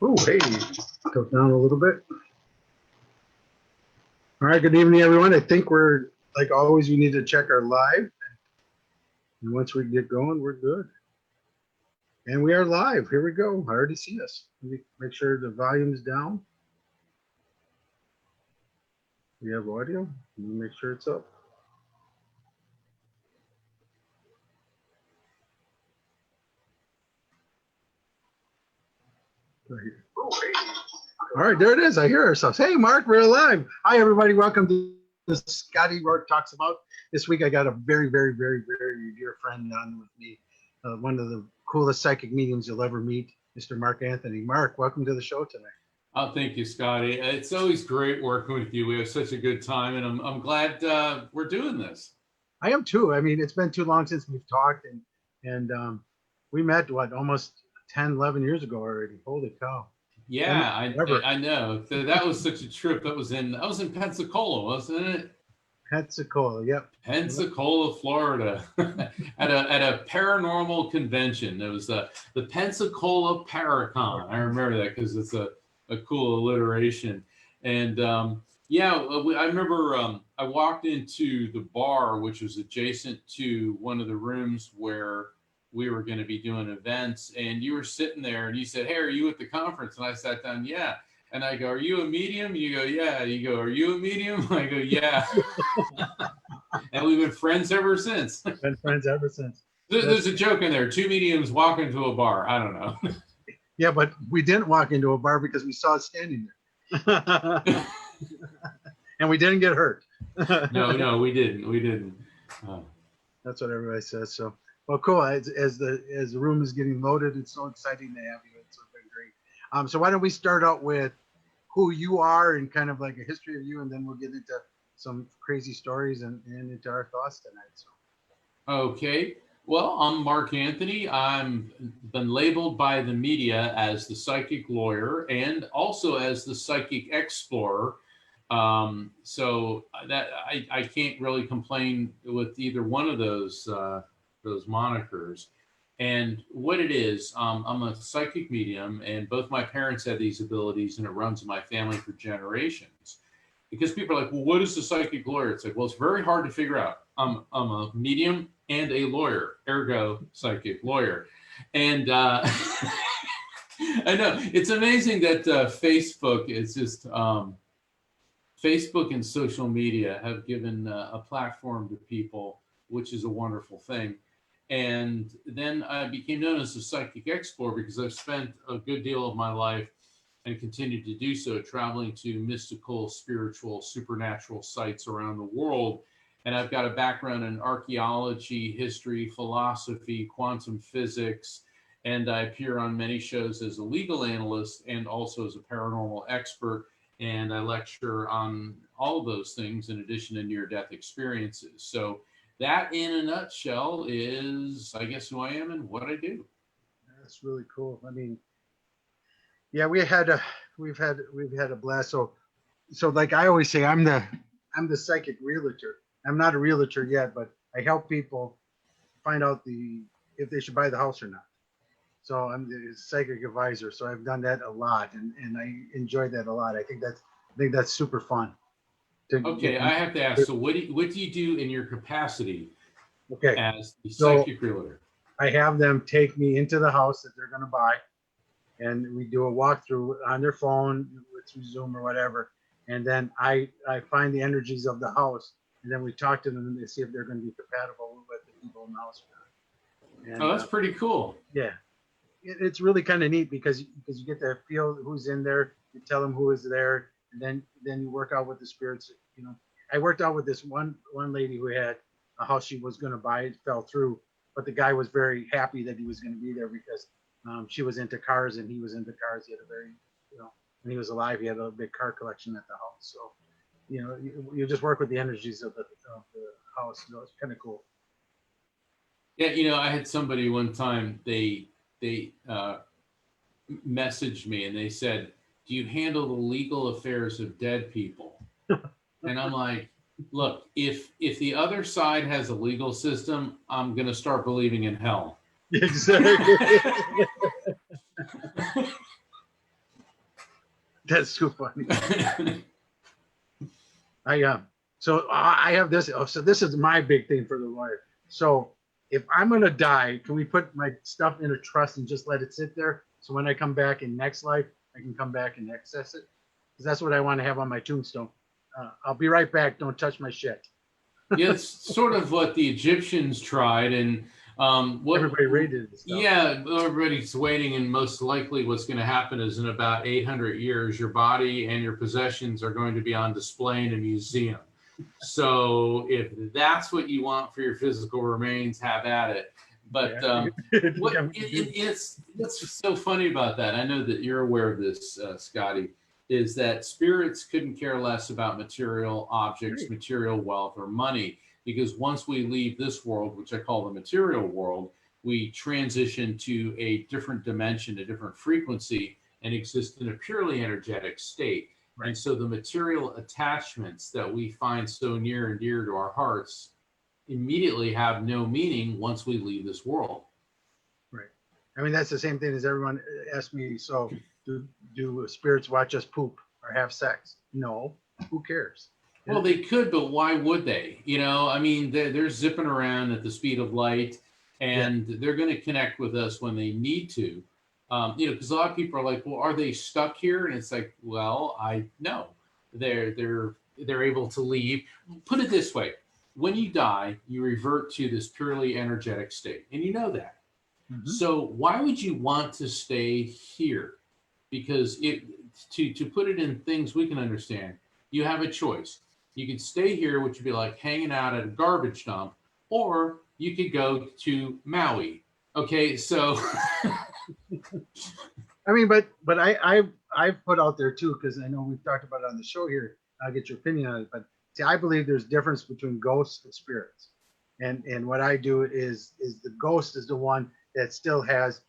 Oh, hey, go down a little bit. All right, good evening, everyone. I think we're, like always, we need to check our live. And once we get going, we're good. And we are live. Here we go. I already see us. Let me make sure the volume's down. We have audio. Let me make sure it's up. Right here. All right, there it is. I hear ourselves. Hey, Mark, we're live. Hi, everybody. Welcome to the Scotty Rorek Talks About. This week, I got a very, very, very, very dear friend on with me. One of the coolest psychic mediums you'll ever meet, Mr. Mark Anthony. Mark, welcome to the show tonight. Oh, thank you, Scotty. It's always great working with you. We have such a good time, and I'm glad we're doing this. I am too. I mean, it's been too long since we've talked, and we met, what, almost 10, 11 years ago already. Holy cow. Yeah, I know. That was such a trip. I was in Pensacola, wasn't it? Pensacola, yep. Pensacola, Florida, at a paranormal convention. It was the Pensacola Paracon. I remember that because it's a cool alliteration. And yeah, I remember I walked into the bar, which was adjacent to one of the rooms where we were going to be doing events, and you were sitting there and you said, "Hey, are you at the conference?" And I sat down, "Yeah." And I go, "Are you a medium?" You go, "Yeah." You go, "Are you a medium?" I go, "Yeah." And we've been friends ever since. Been friends ever since. There's a joke in there. Two mediums walk into a bar. I don't know. Yeah, but we didn't walk into a bar because we saw it standing there. And we didn't get hurt. No, we didn't. That's what everybody says. So, well, cool. As the room is getting loaded, it's so exciting to have you. It's been great. So why don't we start out with who you are and kind of like a history of you, and then we'll get into some crazy stories and into our thoughts tonight. So. Okay. Well, I'm Mark Anthony. I'm been labeled by the media as the psychic lawyer and also as the psychic explorer. So that I can't really complain with either one of those monikers. And what it is, I'm a psychic medium, and both my parents had these abilities, and it runs in my family for generations. Because people are like, "Well, what is a psychic lawyer?" It's like, well, it's very hard to figure out. I'm a medium and a lawyer, ergo psychic lawyer. And I know it's amazing that Facebook is just Facebook and social media have given a platform to people, which is a wonderful thing. And then I became known as a psychic explorer because I've spent a good deal of my life and continue to do so, traveling to mystical, spiritual, supernatural sites around the world. And I've got a background in archaeology, history, philosophy, quantum physics, and I appear on many shows as a legal analyst and also as a paranormal expert. And I lecture on all of those things in addition to near-death experiences. So that, in a nutshell, is, I guess, who I am and what I do. That's really cool. I mean, yeah, we've had a blast. So like I always say, I'm the psychic realtor. I'm not a realtor yet, but I help people find out if they should buy the house or not. So I'm the psychic advisor. So I've done that a lot, and I enjoy that a lot. I think that's super fun. Okay, I have to ask. So what do you do in your capacity? Okay, as the psychic realtor? I have them take me into the house that they're going to buy, and we do a walkthrough on their phone, through Zoom or whatever. And then I find the energies of the house, and then we talk to them and they see if they're going to be compatible with the people in the house or not. And, oh, that's pretty cool. Yeah, it's really kind of neat because you get to feel who's in there. You tell them who is there, and then you work out with the spirits. You know, I worked out with this one lady who had a house she was going to buy. It fell through, but the guy was very happy that he was going to be there because she was into cars and he was into cars. He had a very, when he was alive, he had a big car collection at the house. So, you just work with the energies of the house. It's kind of cool. Yeah, I had somebody one time, they messaged me and they said, "Do you handle the legal affairs of dead people?" And I'm like, look, if the other side has a legal system, I'm going to start believing in hell. Exactly. That's too funny. So I have this. Oh, so this is my big thing for the lawyer. So if I'm gonna die, can we put my stuff in a trust and just let it sit there? So when I come back in next life, I can come back and access it. Because that's what I want to have on my tombstone. I'll be right back. Don't touch my shit. Yeah, it's sort of what the Egyptians tried, and what Everybody rated this stuff. yeah, everybody's waiting, and most likely what's going to happen is in about 800 years, your body and your possessions are going to be on display in a museum. So if that's what you want for your physical remains, have at it. But what's so funny about that, I know that you're aware of this, Scotty, is that spirits couldn't care less about material objects, material wealth, or money, because once we leave this world, which I call the material world, we transition to a different dimension, a different frequency, and exist in a purely energetic state. Right. And so the material attachments that we find so near and dear to our hearts immediately have no meaning once we leave this world. Right. I mean, that's the same thing as everyone asked me, so do spirits watch us poop or have sex? No. Who cares? Well, they could, but why would they? You know, I mean, they're zipping around at the speed of light, and they're going to connect with us when they need to. You know, because a lot of people are like, well, are they stuck here? And it's like, well, I know they're able to leave. Put it this way: when you die, you revert to this purely energetic state, and you know that. Mm-hmm. So why would you want to stay here? Because to put it in things we can understand, you have a choice. You could stay here, which would be like hanging out at a garbage dump, or you could go to Maui. Okay, so I mean, but I've put out there too, because I know we've talked about it on the show here. I'll get your opinion on it, but see, I believe there's difference between ghosts and spirits, and what I do is the ghost is the one that still has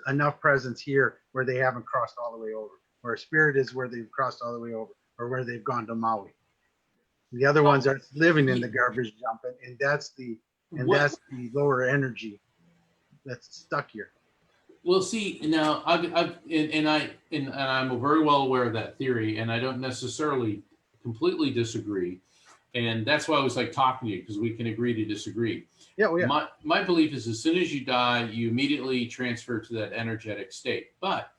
enough presence here where they haven't crossed all the way over, or a spirit is where they've crossed all the way over, or where they've gone to Maui. The other ones are living in the garbage dump, and that's the lower energy that's stuck here. Well, see, now I'm very well aware of that theory, and I don't necessarily completely disagree, and that's why I was like talking to you, because we can agree to disagree. Yeah, well, yeah. My belief is as soon as you die, you immediately transfer to that energetic state. But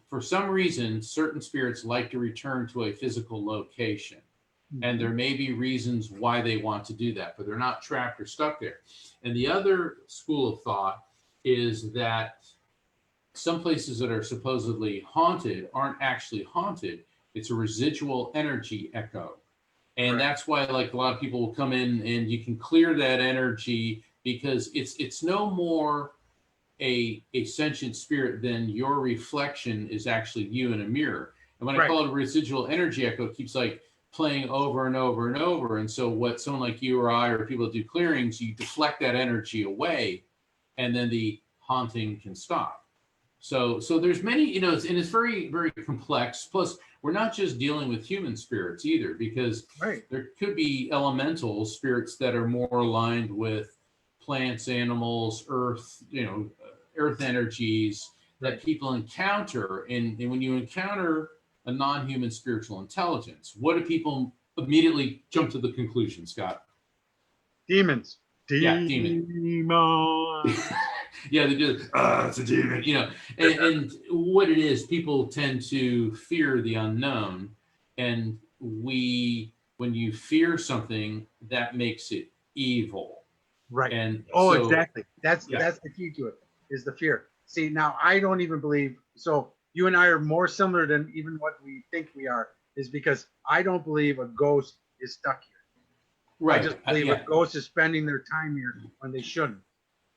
for some reason, certain spirits like to return to a physical location. Mm-hmm. And there may be reasons why they want to do that, but they're not trapped or stuck there. And the other school of thought is that some places that are supposedly haunted aren't actually haunted. It's a residual energy echo. And that's why, like, a lot of people will come in and you can clear that energy, because it's no more a sentient spirit than your reflection is actually you in a mirror. And when I call it a residual energy echo, it keeps like playing over and over and over. And so what someone like you or I or people that do clearings, you deflect that energy away, and then the haunting can stop. So there's many, you know, and it's very, very complex. Plus, we're not just dealing with human spirits either, because there could be elemental spirits that are more aligned with plants, animals, earth, you know, earth energies that people encounter. And when you encounter a non-human spiritual intelligence, what do people immediately jump to the conclusion, Scott? Demons. Yeah, demon. Yeah, they do. It's a demon, you know. And what it is, people tend to fear the unknown, and when you fear something, that makes it evil. Right. And exactly. That's the key to it, is the fear. See, now I don't even believe. So you and I are more similar than even what we think we are, is because I don't believe a ghost is stuck here. Right. I just believe a ghost is spending their time here when they shouldn't.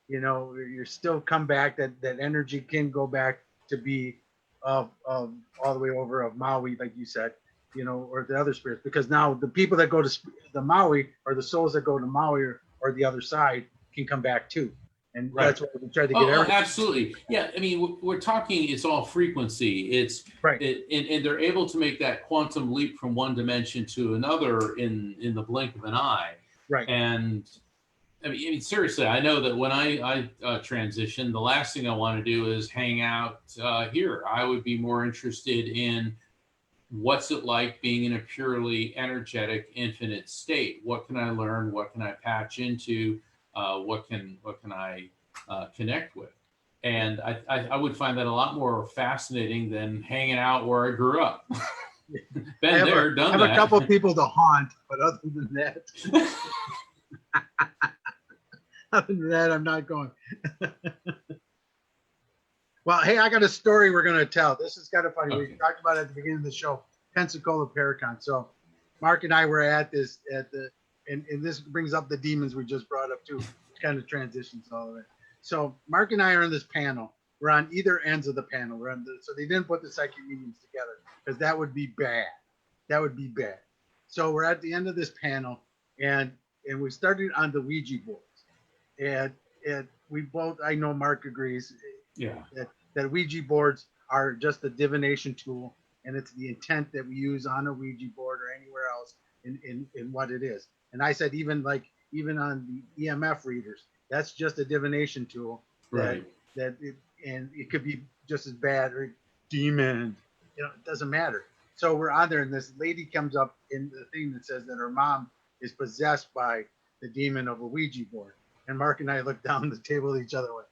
You know, you're still come back. That energy can go back to be of all the way over of Maui, like you said, you know, or the other spirits. Because now the people that go to the Maui, or the souls that go to Maui or the other side, can come back too. And that's what we try to get everything. Absolutely. Yeah. I mean, we're talking, it's all frequency. It's and they're able to make that quantum leap from one dimension to another in the blink of an eye. Right. And I mean, seriously, I know that when I transition, the last thing I want to do is hang out here. I would be more interested in what's it like being in a purely energetic, infinite state? What can I learn? What can I patch into? What can I connect with? And I would find that a lot more fascinating than hanging out where I grew up. Been there, done that. I have a couple of people to haunt, but other than that, I'm not going. Well, hey, I got a story we're going to tell. This is kind of funny. Okay. We talked about it at the beginning of the show, Pensacola Paracon. So Mark and I were and this brings up the demons we just brought up too, which kind of transitions all of it. So Mark and I are in this panel. We're on either ends of the panel. So they didn't put the psychic mediums together because that would be bad. That would be bad. So we're at the end of this panel, and we started on the Ouija boards, and we both, I know Mark agrees. Yeah. That Ouija boards are just a divination tool, and it's the intent that we use on a Ouija board or anywhere else in what it is. And I said even on the EMF readers, that's just a divination tool. Right. And it could be just as bad or demon. It doesn't matter. So we're on there, and this lady comes up in the thing that says that her mom is possessed by the demon of a Ouija board. And Mark and I look down the table at each other like,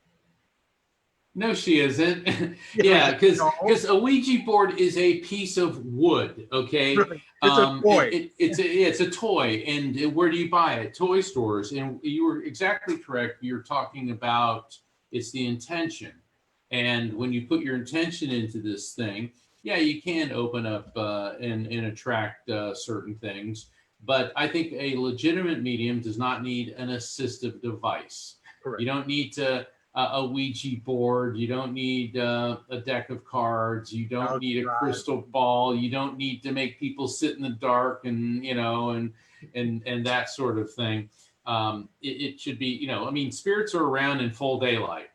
no, she isn't. Yeah, because a Ouija board is a piece of wood. Okay, it's a toy. It's a toy, and where do you buy it? Toy stores. And you were exactly correct. You're talking about it's the intention, and when you put your intention into this thing, yeah, you can open up and attract certain things. But I think a legitimate medium does not need an assistive device. Correct. You don't need a Ouija board. You don't need a deck of cards. You don't need a crystal ball. You don't need to make people sit in the dark and that sort of thing. It should be, spirits are around in full daylight.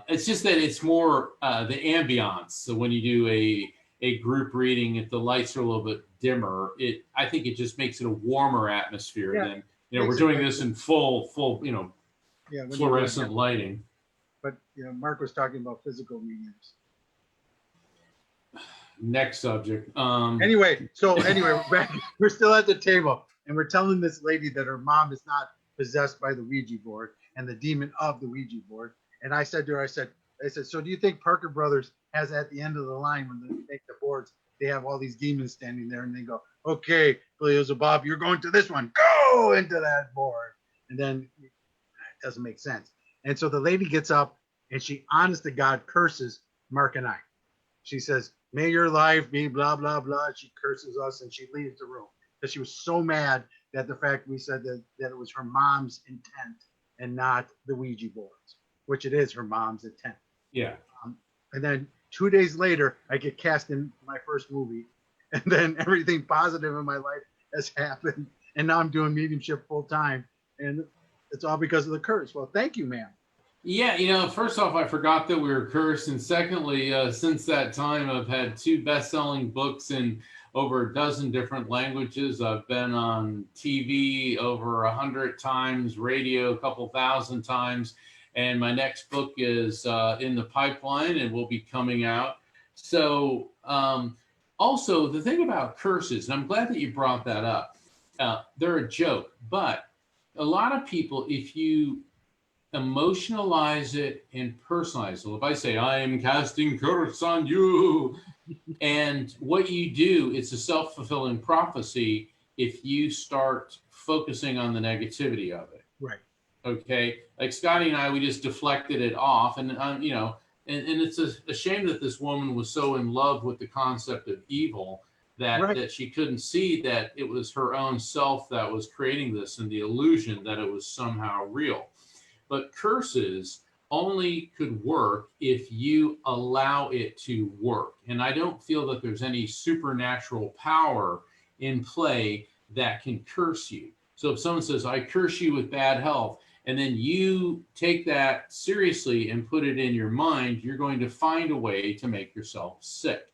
It's just that it's more the ambiance. So when you do a group reading, if the lights are a little bit dimmer, I think it just makes it a warmer atmosphere than we're doing this in full fluorescent lighting. But Mark was talking about physical mediums. Next subject. Anyway, we're back. We're still at the table, and we're telling this lady that her mom is not possessed by the Ouija board and the demon of the Ouija board. And I said to her, I said, so do you think Parker Brothers has at the end of the line when they make the boards, they have all these demons standing there, and they go, okay, Beelzebub, you're going to this one, go into that board, and then it doesn't make sense. And so the lady gets up and she, honest to God, curses Mark and I. She says, may your life be blah, blah, blah. She curses us and she leaves the room because she was so mad that the fact we said that it was her mom's intent and not the Ouija boards, which it is her mom's intent. Yeah. And then 2 days later, I get cast in my first movie, and then everything positive in my life has happened. And now I'm doing mediumship full time. And it's all because of the curse. Well, thank you, ma'am. Yeah, first off, I forgot that we were cursed. And secondly, since that time, I've had 2 best-selling books in over a dozen different languages. I've been on TV over 100 times, radio a couple thousand times. And my next book is in the pipeline and will be coming out. So also, the thing about curses, and I'm glad that you brought that up, they're a joke. But a lot of people, if you emotionalize it and personalize it. So if I say, I am casting curse on you, and what you do, it's a self-fulfilling prophecy if you start focusing on the negativity of it. Right. Okay. Like Scotty and I, we just deflected it off. And, and it's a shame that this woman was so in love with the concept of evil that she couldn't see that it was her own self that was creating this and the illusion that it was somehow real. But curses only could work if you allow it to work. And I don't feel that there's any supernatural power in play that can curse you. So if someone says, I curse you with bad health, and then you take that seriously and put it in your mind, you're going to find a way to make yourself sick.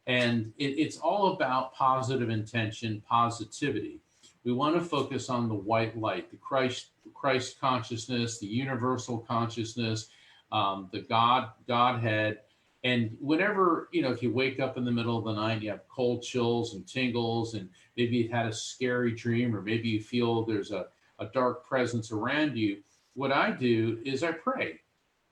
And it's all about positive intention, positivity. We want to focus on the white light, the Christ consciousness, the universal consciousness, the Godhead, And whenever, if you wake up in the middle of the night, you have cold chills and tingles, and maybe you've had a scary dream, or maybe you feel there's a dark presence around you, what I do is I pray.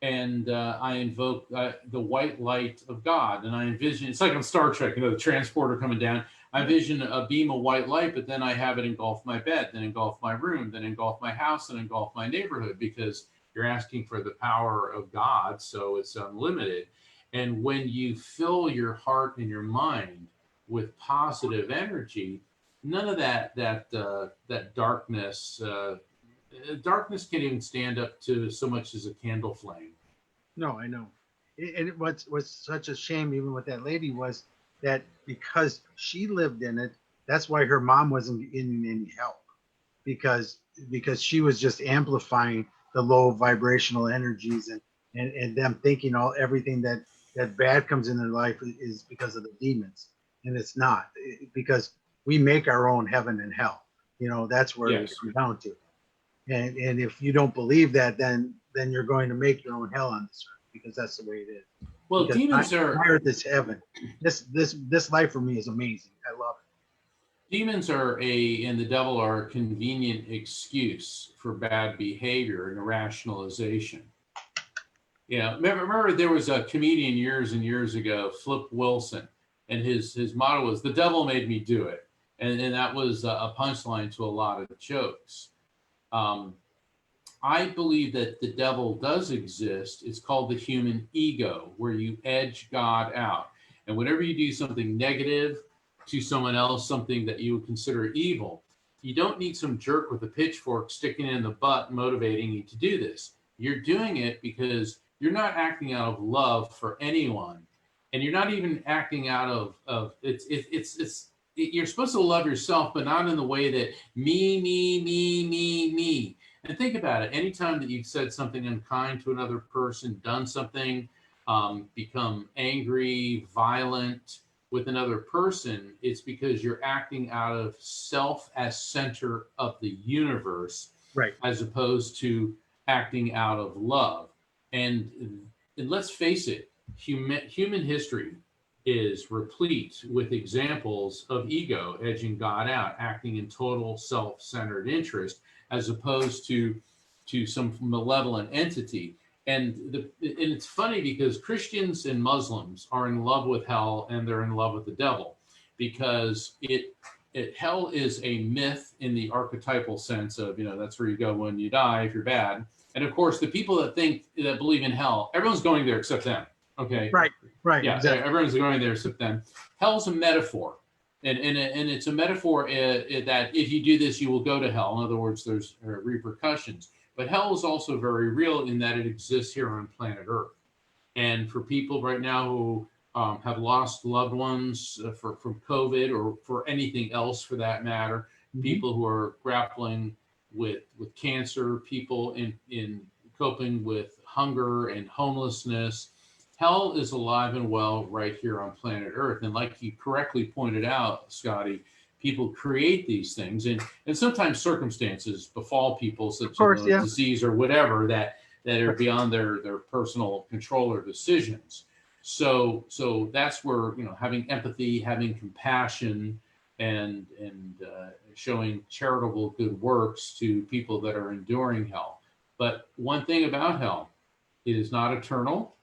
And I invoke the white light of God. And I envision, it's like on Star Trek, the transporter coming down. I envision a beam of white light, but then I have it engulf my bed, then engulf my room, then engulf my house, and engulf my neighborhood, because you're asking for the power of God, so it's unlimited. And when you fill your heart and your mind with positive energy, none of that darkness. Darkness can't even stand up to so much as a candle flame. No, I know. And what's such a shame, even with that lady, was that because she lived in it, that's why her mom wasn't getting any help, because she was just amplifying the low vibrational energies, and them thinking everything that bad comes in their life is because of the demons, and it's not. Because we make our own heaven and hell. That's where Yes. it comes down to. And if you don't believe that, then you're going to make your own hell on this earth, because that's the way it is. Well, Because demons my are earth is heaven. This life for me is amazing. I love it. and the devil are a convenient excuse for bad behavior and a rationalization. Remember there was a comedian years and years ago, Flip Wilson, and his motto was, "The devil made me do it," and that was a punchline to a lot of jokes. I believe that the devil does exist. It's called the human ego, where you edge God out. And whenever you do something negative to someone else, something that you would consider evil, you don't need some jerk with a pitchfork sticking it in the butt motivating you to do this. You're doing it because you're not acting out of love for anyone. And you're not even acting out of you're supposed to love yourself, but not in the way that me. And think about it. Anytime that you've said something unkind to another person, done something, become angry, violent with another person, it's because you're acting out of self as center of the universe, Right. as opposed to acting out of love. And let's face it, human history is replete with examples of ego edging God out, acting in total self-centered interest, as opposed to some malevolent entity. And it's funny because Christians and Muslims are in love with hell, and they're in love with the devil, because hell is a myth in the archetypal sense of, that's where you go when you die if you're bad. And of course, the people that believe in hell, everyone's going there except them. Okay. Right. Yeah. Exactly. Everyone's going there except them. Hell's a metaphor. And it's a metaphor that if you do this, you will go to hell. In other words, there's repercussions. But hell is also very real in that it exists here on planet Earth. And for people right now who have lost loved ones from COVID, or for anything else for that matter, people who are grappling with cancer, people in coping with hunger and homelessness, hell is alive and well right here on planet Earth. And like you correctly pointed out, Scotty, people create these things, and sometimes circumstances befall people, such as disease or whatever, that are beyond their personal control or decisions. So that's where, having empathy, having compassion, and showing charitable good works to people that are enduring hell. But one thing about hell, it is not eternal.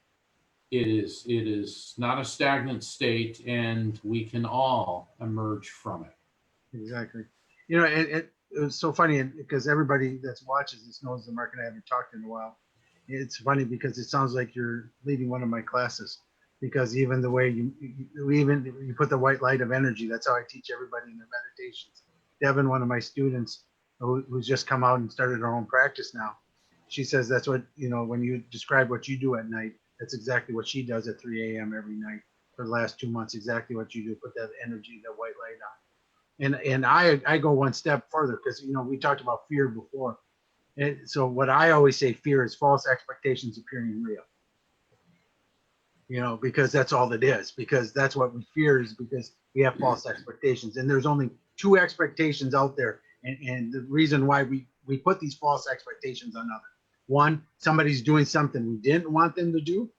It is not a stagnant state, and we can all emerge from it. Exactly. It was so funny, because everybody that watches this knows that Mark and I haven't talked in a while. It's funny because it sounds like you're leading one of my classes, because even the way you put the white light of energy, that's how I teach everybody in their meditations. Devin, one of my students, who's just come out and started her own practice now, she says that's what, when you describe what you do at night, that's exactly what she does at 3 a.m. every night for the last 2 months. Exactly what you do, put that energy, that white light on. And I go one step further, because we talked about fear before, and so what I always say, fear is false expectations appearing real. Because that's all it is. Because that's what we fear, is because we have false expectations, and there's only 2 expectations out there, and the reason why we put these false expectations on others: one, somebody's doing something we didn't want them to do,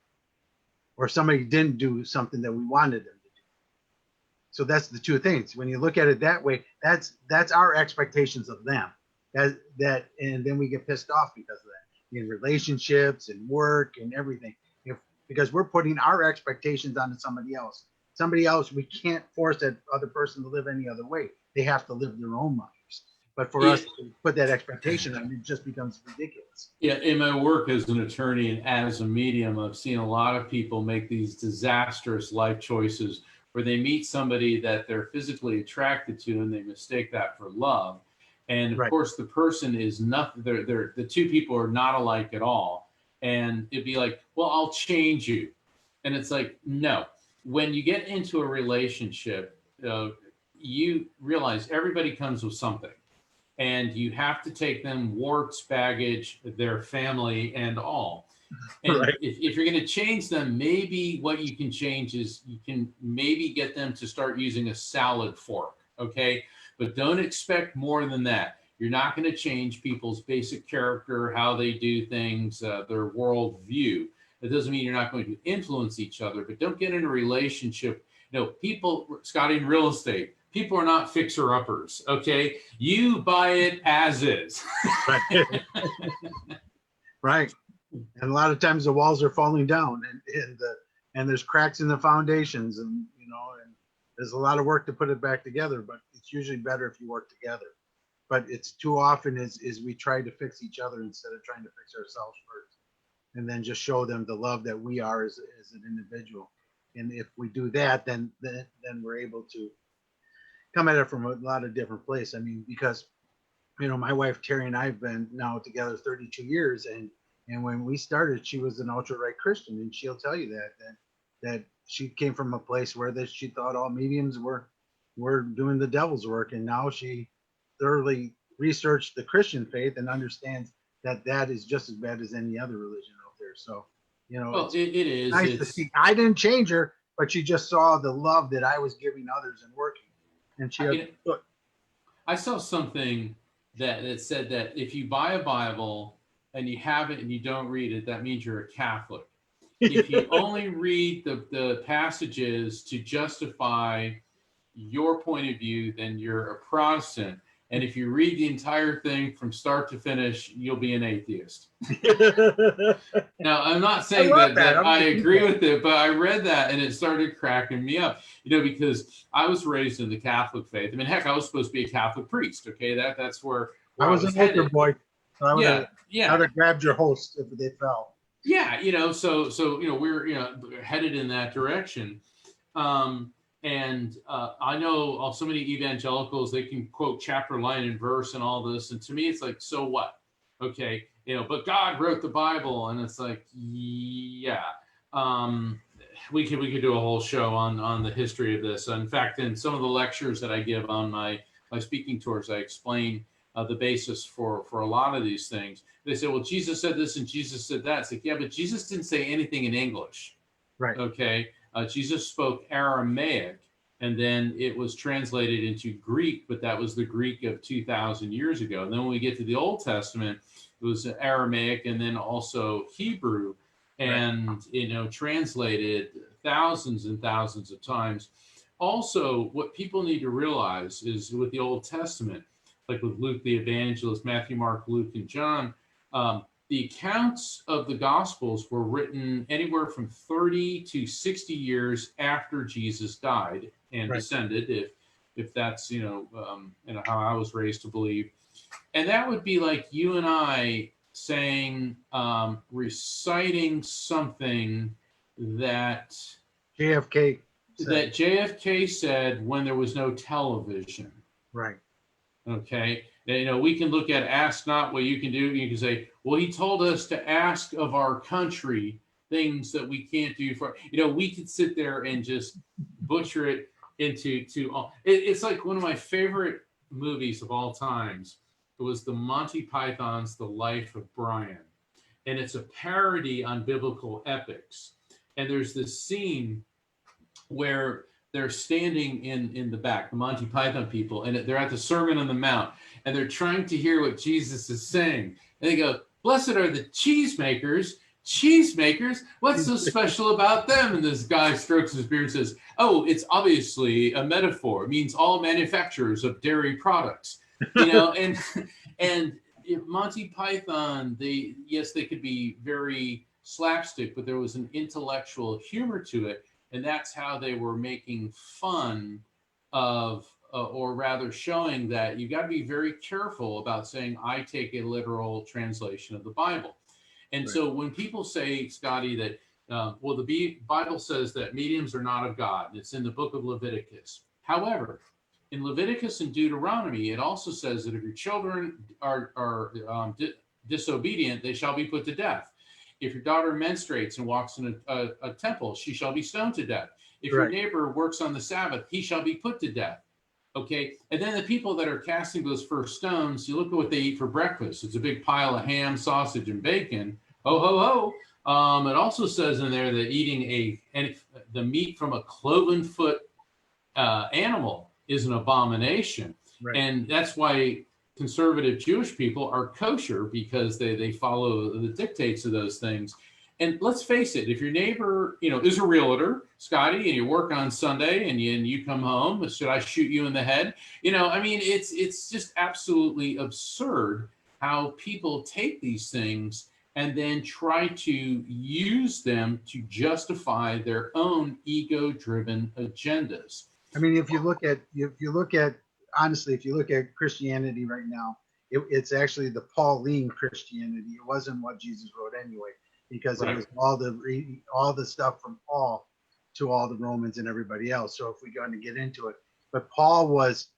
or somebody didn't do something that we wanted them to do. So that's the two things. When you look at it that way, that's our expectations of them. And then we get pissed off because of that in relationships and work and everything. Because we're putting our expectations onto somebody else. Somebody else, we can't force that other person to live any other way. They have to live their own lives. But for us to put that expectation on, it just becomes ridiculous. Yeah, in my work as an attorney and as a medium, I've seen a lot of people make these disastrous life choices where they meet somebody that they're physically attracted to and they mistake that for love. And of course, the person is nothing. The two people are not alike at all. And it'd be like, well, I'll change you. And it's like, no. When you get into a relationship, you realize everybody comes with something. And you have to take them, warts, baggage, their family, and all. And if you're going to change them, maybe what you can change is you can maybe get them to start using a salad fork, okay? But don't expect more than that. You're not going to change people's basic character, how they do things, their worldview. It doesn't mean you're not going to influence each other, but don't get in a relationship. You know, people, Scotty, in real estate, people are not fixer-uppers, okay? You buy it as is. Right. And a lot of times the walls are falling down and there's cracks in the foundations and there's a lot of work to put it back together, but it's usually better if you work together. But it's too often is we try to fix each other instead of trying to fix ourselves first, and then just show them the love that we are as an individual. And if we do that, then we're able to come at it from a lot of different places. I mean, because my wife Terry and I have been now together 32 years, and when we started, she was an ultra right Christian, and she'll tell you that she came from a place where she thought all mediums were doing the devil's work, and now she thoroughly researched the Christian faith and understands that is just as bad as any other religion out there. So, well, it is nice to see. I didn't change her, but she just saw the love that I was giving others and working. And I saw something that said that if you buy a Bible and you have it and you don't read it, that means you're a Catholic. If you only read the passages to justify your point of view, then you're a Protestant. And if you read the entire thing from start to finish, you'll be an atheist. Now, I'm not saying that I agree with it, but I read that and it started cracking me up, because I was raised in the Catholic faith. I mean, heck, I was supposed to be a Catholic priest. Okay, that's where I was an altar boy. So I would have grabbed your host if they fell. Yeah, so we're headed in that direction. And I know so many evangelicals, they can quote chapter, line, and verse and all this. And to me, it's like, so what? Okay, but God wrote the Bible. And it's like, yeah. We could do a whole show on the history of this. In fact, in some of the lectures that I give on my speaking tours, I explain the basis for a lot of these things. They say, well, Jesus said this and Jesus said that. It's like, yeah, but Jesus didn't say anything in English. Right. Okay. Jesus spoke Aramaic, and then it was translated into Greek, but that was the Greek of 2,000 years ago. And then when we get to the Old Testament, it was Aramaic and then also Hebrew, and translated thousands and thousands of times. Also, what people need to realize is with the Old Testament, like with Luke the evangelist, Matthew, Mark, Luke, and John, the accounts of the Gospels were written anywhere from 30 to 60 years after Jesus died and descended, if that's how I was raised to believe. And that would be like you and I saying, reciting something that JFK said when there was no television. Right. Okay. We can look at ask not what you can do. You can say, well, he told us to ask of our country things that we can't do for, we could sit there and just butcher it into it's like one of my favorite movies of all times. It was the Monty Python's The Life of Brian. And it's a parody on biblical epics. And there's this scene where they're standing in the back, the Monty Python people, and they're at the Sermon on the Mount, and they're trying to hear what Jesus is saying. And they go, blessed are the cheesemakers. cheesemakers, what's so special about them? And this guy strokes his beard and says, oh, it's obviously a metaphor. It means all manufacturers of dairy products, and Monty Python, they could be very slapstick, but there was an intellectual humor to it. And that's how they were making fun of, or rather showing that you got to be very careful about saying, I take a literal translation of the Bible. And Right. so when people say, Scotty, that, the Bible says that mediums are not of God, it's in the book of Leviticus. However, in Leviticus and Deuteronomy, it also says that if your children are disobedient, they shall be put to death. If your daughter menstruates and walks in a temple, she shall be stoned to death. If your neighbor works on the Sabbath, he shall be put to death. Okay. And then the people that are casting those first stones, you look at what they eat for breakfast. It's a big pile of ham, sausage, and bacon. Ho, ho, ho. It also says in there that eating the meat from a cloven foot animal is an abomination. Right. And that's why conservative Jewish people are kosher, because they follow the dictates of those things. And let's face it, if your neighbor, is a realtor, Scotty, and you work on Sunday and you come home, should I shoot you in the head? It's just absolutely absurd how people take these things and then try to use them to justify their own ego-driven agendas. I mean, if you look at Christianity right now, it's actually the Pauline Christianity. It wasn't what Jesus wrote anyway, because it was all the stuff from Paul to all the Romans and everybody else. So if we're going to get into it, but Paul was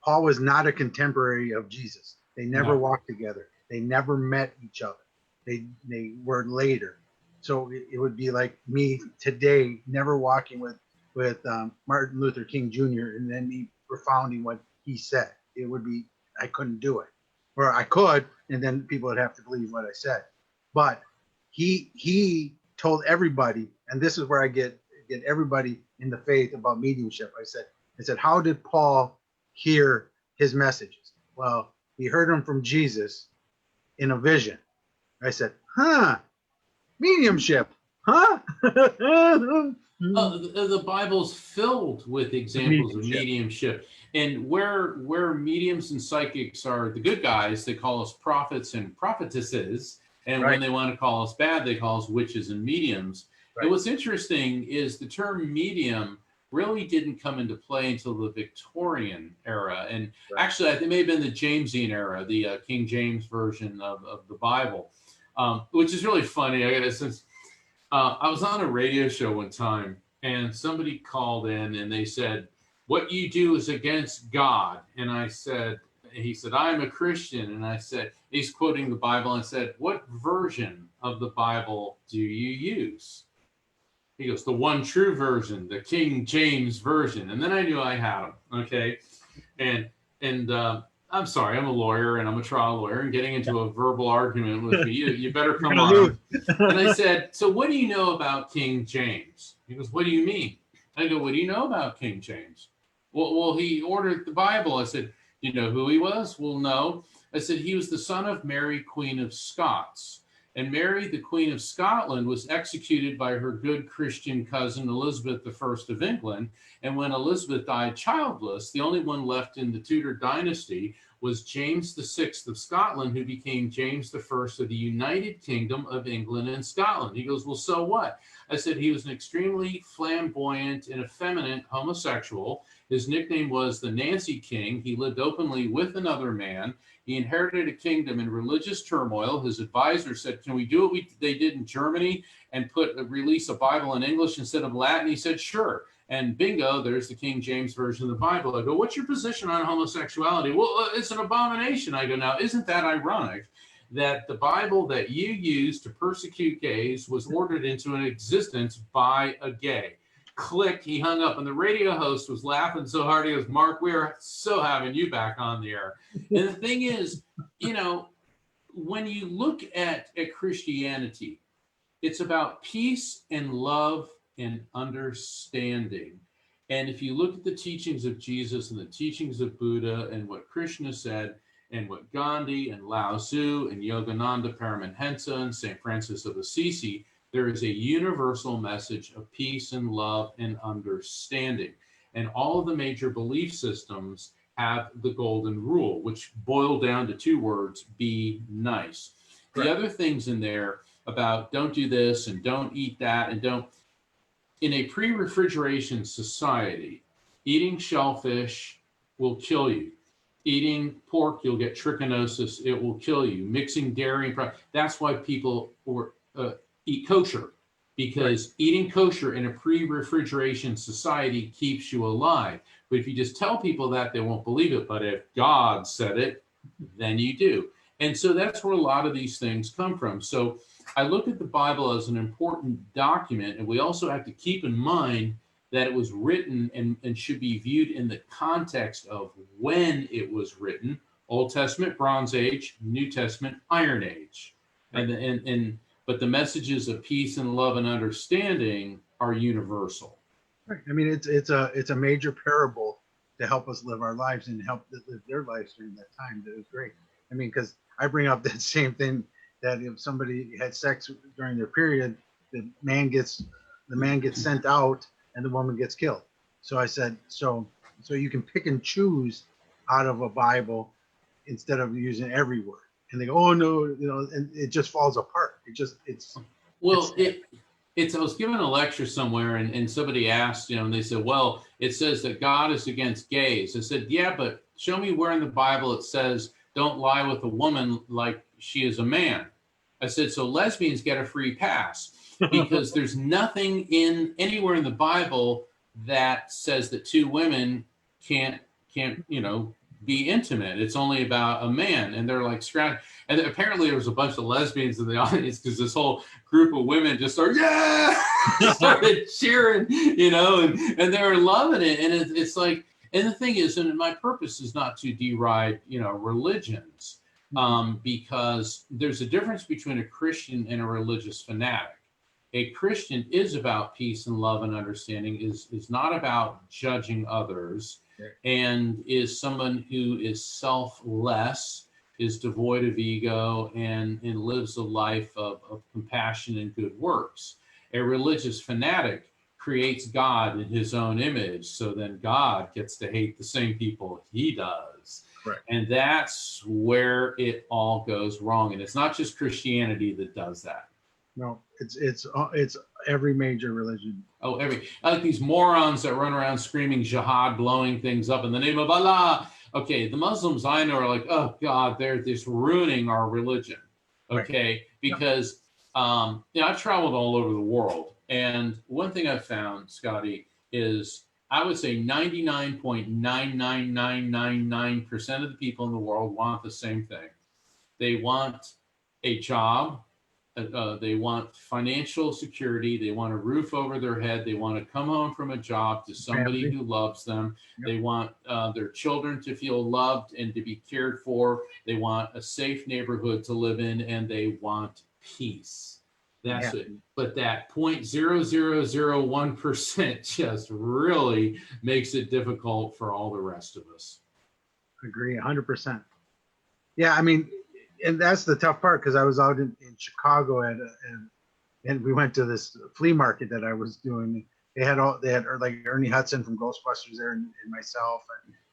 not a contemporary of Jesus. They never walked together. They never met each other. They were later. So it would be like me today, never walking with Martin Luther King Jr. and then me profounding what he said. It would be, I couldn't do it, or I could, and then people would have to believe what I said. But he told everybody, and this is where I get everybody in the faith about mediumship. I said, how did Paul hear his messages? Well, he heard them from Jesus in a vision. I said, mediumship, huh? The Bible's filled with examples of mediumship. And where mediums and psychics are the good guys, they call us prophets and prophetesses. And when they want to call us bad, they call us witches and mediums. Right. And what's interesting is the term medium really didn't come into play until the Victorian era. And actually, I think it may have been the Jamesian era, the King James version of the Bible, which is really funny. I was on a radio show one time, and somebody called in and they said, what you do is against God. And he said, I'm a Christian. And I said, he's quoting the Bible, and said, what version of the Bible do you use? He goes, the one true version, the King James version. And then I knew I had him. Okay. And I'm sorry, I'm a lawyer and I'm a trial lawyer, and getting into a verbal argument with me, you better come on. And I said, so what do you know about King James? He goes, what do you mean? I go, what do you know about King James? Well, he ordered the Bible. I said, do you know who he was? Well, no. I said, he was the son of Mary, Queen of Scots. And Mary, the Queen of Scotland, was executed by her good Christian cousin, Elizabeth I of England. And when Elizabeth died childless, the only one left in the Tudor dynasty was James VI of Scotland, who became James I of the United Kingdom of England and Scotland. He goes, well, so what? I said, he was an extremely flamboyant and effeminate homosexual. His nickname was the Nancy King. He lived openly with another man. He inherited a kingdom in religious turmoil. His advisor said, can we do what they did in Germany and release a Bible in English instead of Latin? He said, sure. And bingo, there's the King James version of the Bible. I go, what's your position on homosexuality? Well, it's an abomination. I go, now, isn't that ironic that the Bible that you use to persecute gays was ordered into an existence by a gay? Click, he hung up, and the radio host was laughing so hard. He goes, Mark, we're so having you back on the air. And the thing is, when you look at Christianity, it's about peace and love and understanding. And if you look at the teachings of Jesus and the teachings of Buddha and what Krishna said, and what Gandhi and Lao Tzu and Yogananda Paramahansa and St. Francis of Assisi, there is a universal message of peace and love and understanding. And all of the major belief systems have the golden rule, which boil down to two words: be nice. The other things in there about don't do this and don't eat that and don't, in a pre-refrigeration society, eating shellfish will kill you. Eating pork, you'll get trichinosis, it will kill you. Mixing dairy and that's why people eat kosher, because eating kosher in a pre-refrigeration society keeps you alive. But if you just tell people that, they won't believe it. But if God said it, then you do. And so that's where a lot of these things come from. So I look at the Bible as an important document, and we also have to keep in mind that it was written and should be viewed in the context of when it was written. Old Testament, Bronze Age; New Testament, Iron Age. But the messages of peace and love and understanding are universal. Right. I mean, it's a major parable to help us live our lives and help live their lives during that time. It was great. I mean, because I bring up that same thing, that if somebody had sex during their period, the man gets sent out and the woman gets killed. So I said, so you can pick and choose out of a Bible instead of using every word. And they go, oh no, and it just falls apart. I was given a lecture somewhere, and somebody asked, and they said, well, it says that God is against gays. I said, yeah, but show me where in the Bible it says don't lie with a woman like she is a man. I said, so lesbians get a free pass, because there's nothing anywhere in the Bible that says that two women can't be intimate. It's only about a man. And they're like scratching. And apparently there was a bunch of lesbians in the audience, because this whole group of women just started cheering, and they were loving it. And it's like, and the thing is, and my purpose is not to deride, religions, because there's a difference between a Christian and a religious fanatic. A Christian is about peace and love and understanding, is not about judging others, and is someone who is selfless, is devoid of ego, and lives a life of compassion and good works. A religious fanatic creates God in his own image, so then God gets to hate the same people he does. Right. And that's where it all goes wrong. And it's not just Christianity that does that. No, it's every major religion. Oh, like these morons that run around screaming jihad, blowing things up in the name of Allah. Okay, the Muslims I know are like, oh God, they're just ruining our religion. Okay, right. Because I've traveled all over the world, and one thing I've found, Scotty, is I would say 99.99999% of the people in the world want the same thing. They want a job. They want financial security. They want a roof over their head. They want to come home from a job to somebody who loves them. Yep. They want their children to feel loved and to be cared for. They want a safe neighborhood to live in, and they want peace. That's it. But that 0.0001% just really makes it difficult for all the rest of us. Agree, 100%. Yeah, I mean, and that's the tough part, because I was out in Chicago and we went to this flea market that I was doing. They had like Ernie Hudson from Ghostbusters there, and myself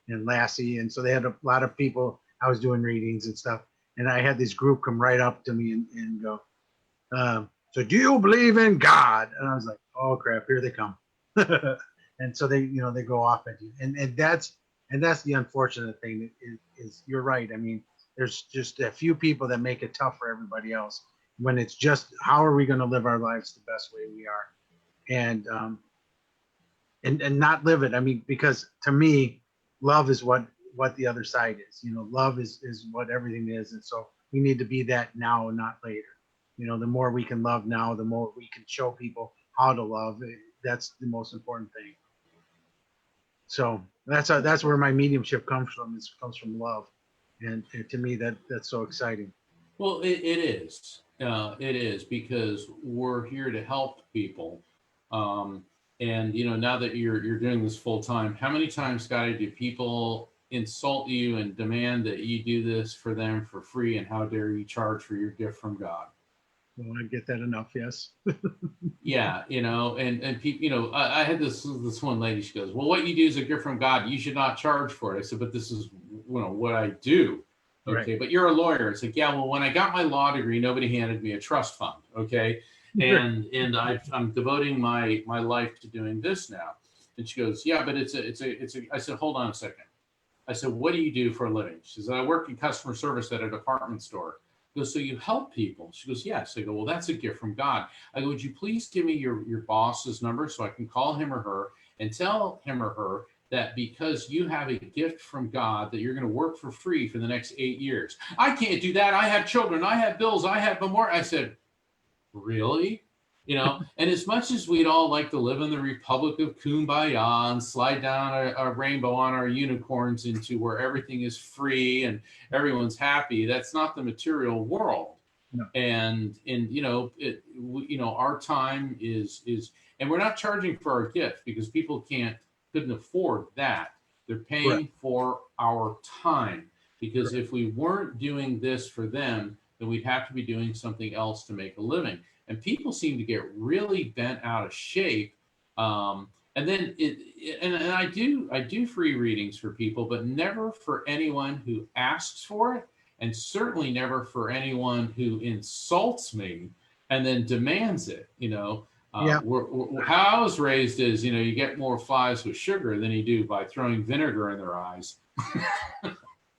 and Lassie, and so they had a lot of people. I was doing readings and stuff, and I had this group come right up to me and go, so do you believe in God? And I was like, oh crap, here they come. And so they go off at you, and that's the unfortunate thing is you're right. I mean, there's just a few people that make it tough for everybody else, when it's just, how are we going to live our lives the best way we are, and not live it. I mean, because to me, love is what the other side is. Love is what everything is, and so we need to be that now, not later. The more we can love now, the more we can show people how to love. That's the most important thing. So that's where my mediumship comes from. It comes from love. And to me, that's so exciting. Well, it is. It is, because we're here to help people. And now that you're doing this full time, how many times, Scotty, do people insult you and demand that you do this for them for free, and how dare you charge for your gift from God? Well, I get that enough. Yes. Yeah, and people, I had this one lady. She goes, "Well, what you do is a gift from God. You should not charge for it." I said, "But this is, what I do." Right. Okay, but you're a lawyer. It's like, yeah, well, when I got my law degree, nobody handed me a trust fund. Okay, and I'm devoting my life to doing this now. And she goes, yeah, but it's a. I said, hold on a second. I said, what do you do for a living? She says, I work in customer service at a department store. I go, so you help people? She goes, yes. I go, well, that's a gift from God. I go, would you please give me your boss's number so I can call him or her and tell him or her that because you have a gift from God that you're going to work for free for the next 8 years. I can't do that. I have children. I have bills. I have more. I said, really? And as much as we'd all like to live in the Republic of Kumbaya and slide down a rainbow on our unicorns into where everything is free and everyone's happy, that's not the material world. No. And our time is, and we're not charging for our gift because people couldn't afford that. They're paying Right. for our time, because if we weren't doing this for them, then we'd have to be doing something else to make a living. And people seem to get really bent out of shape. And then I do free readings for people, but never for anyone who asks for it, and certainly never for anyone who insults me and then demands it. Yeah. How I was raised is, you get more flies with sugar than you do by throwing vinegar in their eyes.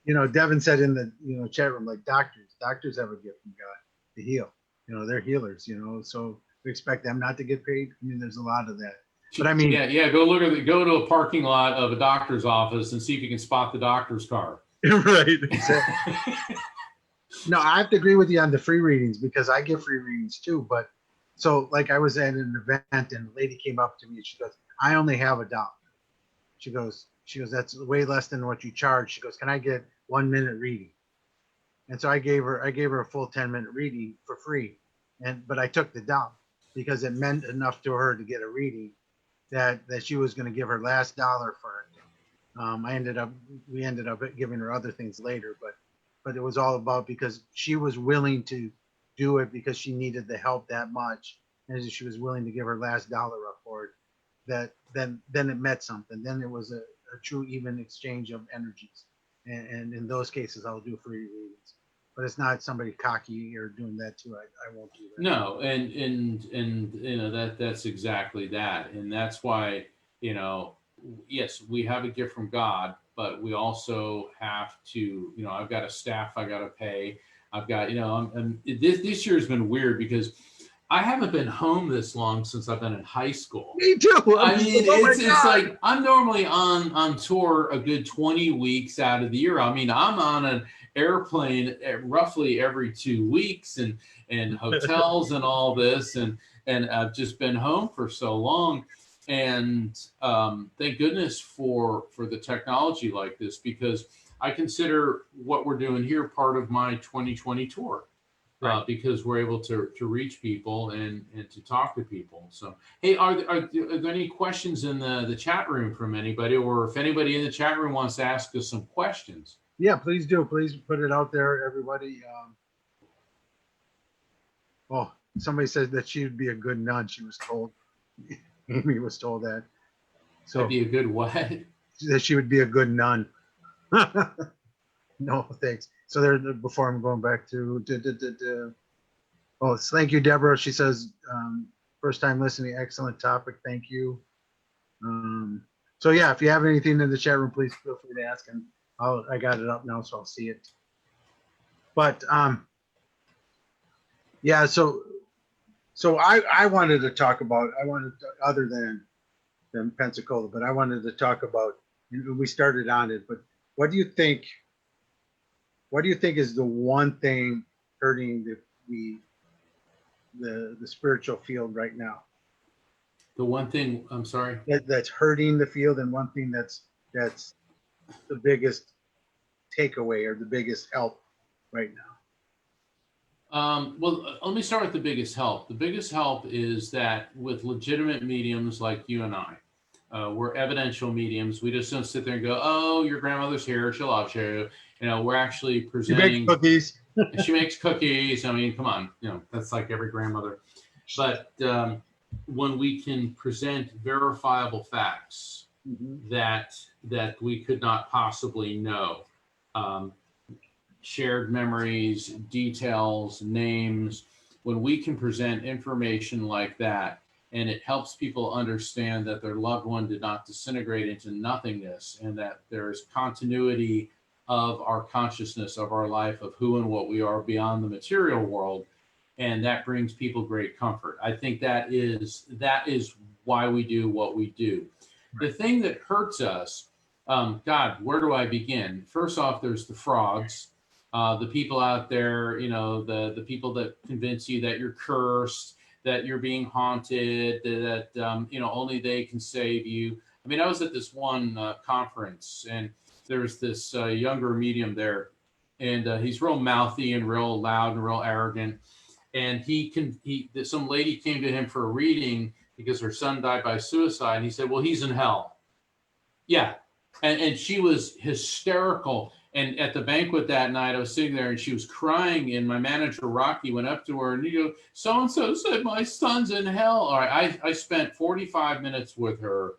Devin said in the chat room, like doctors have a gift from God to heal. They're healers. So we expect them not to get paid. I mean, there's a lot of that. But I mean, yeah. Go to a parking lot of a doctor's office and see if you can spot the doctor's car. Right. Exactly. No, I have to agree with you on the free readings because I give free readings too. But so like I was at an event and a lady came up to me and she goes, I only have $1. She goes, that's way less than what you charge. She goes, can I get 1 minute reading? And so I gave her a full 10-minute reading for free. But I took the $1 because it meant enough to her to get a reading that she was going to give her last dollar for it. We ended up giving her other things later, but it was all about because she was willing to do it because she needed the help that much, and she was willing to give her last dollar up for it. That then it meant something. Then it was a true even exchange of energies, and in those cases I'll do free readings. But it's not somebody cocky or doing that too. I won't do that. No, and that's exactly that, and that's why yes, we have a gift from God, but we also have to, I've got a staff I got to pay. I've got, this year has been weird because I haven't been home this long since I've been in high school. Me too. It's like I'm normally on tour a good 20 weeks out of the year. I mean, I'm on an airplane roughly every 2 weeks and hotels and all this. And I've just been home for so long. And thank goodness for the technology like this, because I consider what we're doing here part of my 2020 tour. Right. Because we're able to reach people and to talk to people. So, hey, are there any questions in the chat room from anybody, or if anybody in the chat room wants to ask us some questions? Yeah, please do. Please put it out there, everybody. Somebody said that she would be a good nun. She was told. Amy was told that. So that'd be a good what? That she would be a good nun. No, thanks. So there, before I'm going back to, thank you, Deborah. She says, first time listening, excellent topic. Thank you. So yeah, if you have anything in the chat room, please feel free to ask, and I got it up now, so I'll see it. But yeah, so I wanted to talk about, other than Pensacola, but I wanted to talk about, we started on it, but what do you think is the one thing hurting the spiritual field right now? The one thing, I'm sorry? That's hurting the field, and one thing that's the biggest takeaway or the biggest help right now? Well, let me start with the biggest help. The biggest help is that with legitimate mediums like you and I, We're evidential mediums. We just don't sit there and go, "Oh, your grandmother's here. She loves you." You know, we're actually You bake presenting. cookies. She makes cookies. I mean, come on, you know, that's like every grandmother. But when we can present verifiable facts that we could not possibly know, um, shared memories, details, names, when we can present information like that, and it helps people understand that their loved one did not disintegrate into nothingness, and that there's continuity of our consciousness, of our life, of who and what we are beyond the material world, and that brings people great comfort. I think that is why we do what we do. The thing that hurts us, God, where do I begin? First off, there's the frauds, the people out there, you know, the people that convince you that you're cursed, that you're being haunted, that you know, only they can save you. I mean, I was at this one conference, and there's this younger medium there, and he's real mouthy and real loud and real arrogant. And some lady came to him for a reading because her son died by suicide. And he said, "Well, he's in hell." Yeah. And she was hysterical. And at the banquet that night, I was sitting there and she was crying. And my manager, Rocky, went up to her and he goes, "So-and-so said my son's in hell." All right. I spent 45 minutes with her.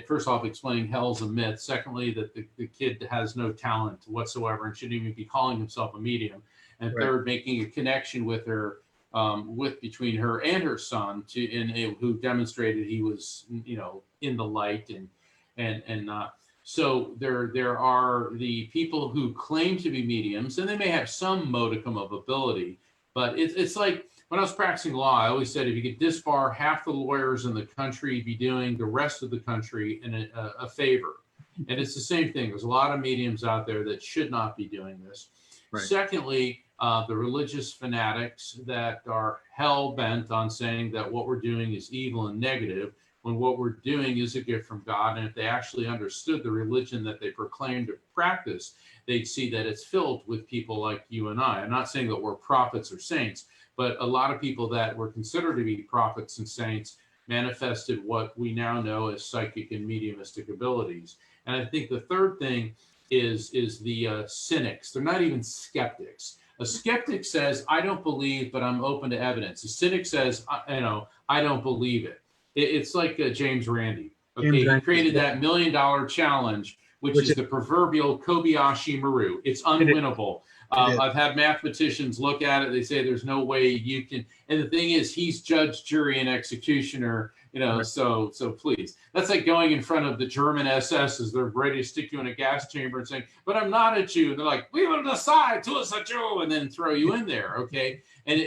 First off, explaining hell's a myth. Secondly, that the kid has no talent whatsoever and shouldn't even be calling himself a medium. And third, making a connection with her, between her and her son, who demonstrated he was, you know, in the light and not. So there are the people who claim to be mediums, and they may have some modicum of ability, but it's like when I was practicing law, I always said if you could disbar half the lawyers in the country, you'd be doing the rest of the country a favor. And it's the same thing. There's a lot of mediums out there that should not be doing this. Secondly, the religious fanatics that are hell bent on saying that what we're doing is evil and negative, when what we're doing is a gift from God. And if they actually understood the religion that they proclaim to practice, they'd see that it's filled with people like you and I. I'm not saying that we're prophets or saints, but a lot of people that were considered to be prophets and saints manifested what we now know as psychic and mediumistic abilities. And I think the third thing is the cynics. They're not even skeptics. A skeptic says, "I don't believe, but I'm open to evidence." A cynic says, "I don't believe it." It's like James Randi. Okay, he created that $1 million challenge, which is the proverbial Kobayashi Maru. It's unwinnable. I've had mathematicians look at it. They say there's no way you can. And the thing is, he's judge, jury, and executioner. You know, so please. That's like going in front of the German SS as they're ready to stick you in a gas chamber and saying, "But I'm not a Jew." And they're like, "We will decide who is a Jew," and then throw you in there. Okay, and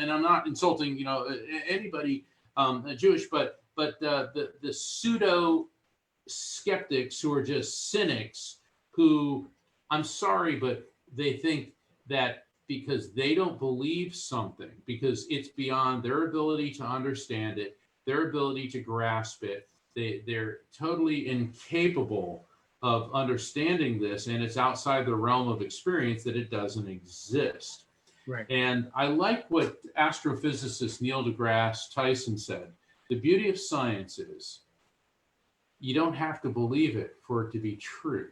I'm not insulting, you know, anybody Jewish, but the pseudo skeptics who are just cynics, who, I'm sorry, but they think that because they don't believe something, because it's beyond their ability to understand it, their ability to grasp it, they're totally incapable of understanding this, and it's outside the realm of experience, that it doesn't exist. And I like what astrophysicist Neil deGrasse Tyson said. The beauty of science is you don't have to believe it for it to be true.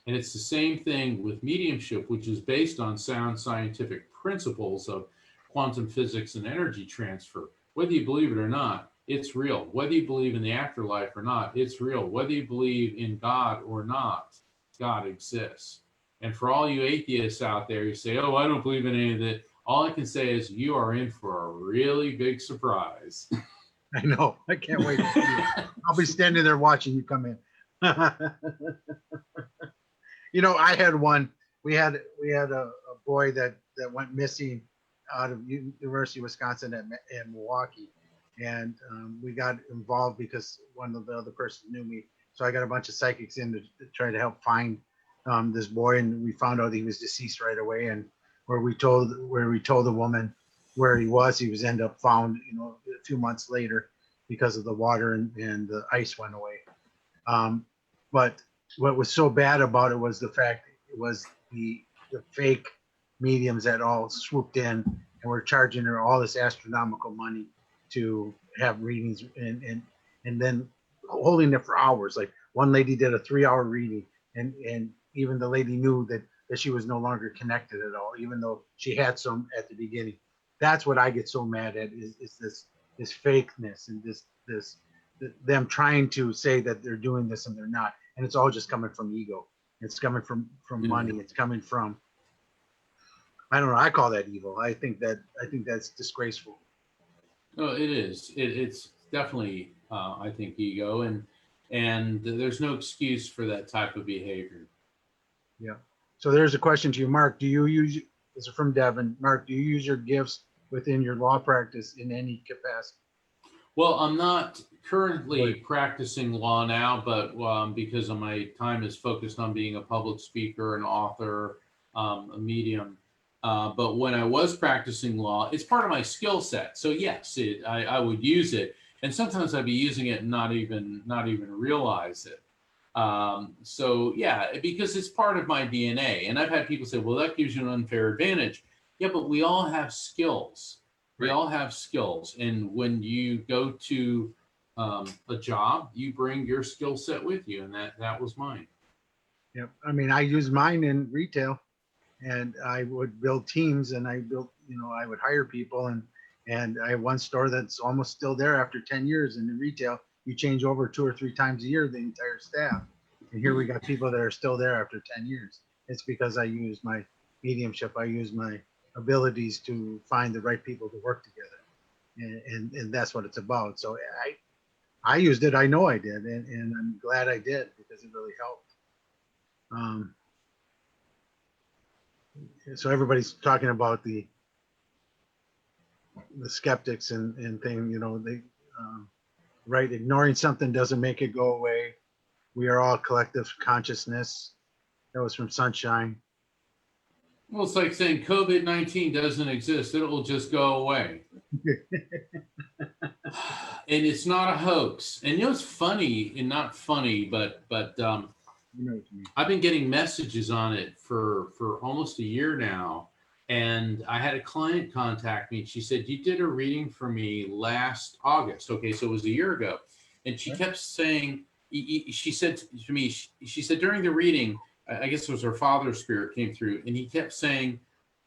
And it's the same thing with mediumship, which is based on sound scientific principles of quantum physics and energy transfer. Whether you believe it or not, it's real. Whether you believe in the afterlife or not, it's real. Whether you believe in God or not, God exists. And for all you atheists out there, you say, "Oh, I don't believe in any of that." All I can say is you are in for a really big surprise. I know. I can't wait to see it. I'll be standing there watching you come in. You know, I had one. We had a boy that went missing out of University of Wisconsin in Milwaukee, and we got involved because one of the other persons knew me. So I got a bunch of psychics in to try to help find this boy, and we found out he was deceased right away. And where we told the woman where he was ended up found, you know, a few months later because of the water and the ice went away. But what was so bad about it was the fact it was the fake mediums that all swooped in and were charging her all this astronomical money to have readings, and then holding it for hours. Like one lady did a 3-hour reading, and even the lady knew that she was no longer connected at all, even though she had some at the beginning. That's what I get so mad at is this fakeness and this them trying to say that they're doing this and they're not, and it's all just coming from ego. It's coming from Yeah. money. It's coming from, I don't know. I call that evil. I think that's disgraceful. No, it is. It's definitely, I think, ego, and there's no excuse for that type of behavior. Yeah. So there's a question to you, Mark. Do you use, this is from Devin, Mark, do you use your gifts within your law practice in any capacity? Well, I'm not currently Right. practicing law now, but because of my time is focused on being a public speaker, an author, a medium. But when I was practicing law, it's part of my skill set. So yes, I would use it, and sometimes I'd be using it and not even realize it. So yeah, because it's part of my DNA. And I've had people say, well, that gives you an unfair advantage. Yeah, but we all have skills. We Right. all have skills. And when you go to a job, you bring your skill set with you. And that was mine. Yep. I mean, I use mine in retail, and I would build teams, and I built, I would hire people, and I have one store that's almost still there after 10 years. And in retail, you change over 2 or 3 times a year the entire staff. And here we got people that are still there after 10 years. It's because I use my mediumship. I use my abilities to find the right people to work together. And that's what it's about. So I used it. I know I did. And I'm glad I did because it really helped. Um, so everybody's talking about the skeptics and thing, they, right. Ignoring something doesn't make it go away. We are all collective consciousness. That was from Sunshine. Well, it's like saying COVID-19 doesn't exist. It'll just go away. And it's not a hoax. And it's funny, and not funny, but You know what you mean. I've been getting messages on it for almost a year now. And I had a client contact me. She said, you did a reading for me last August. Okay, so it was a year ago. And she Right. kept saying, she said to me, she said during the reading, I guess it was her father's spirit came through, and he kept saying,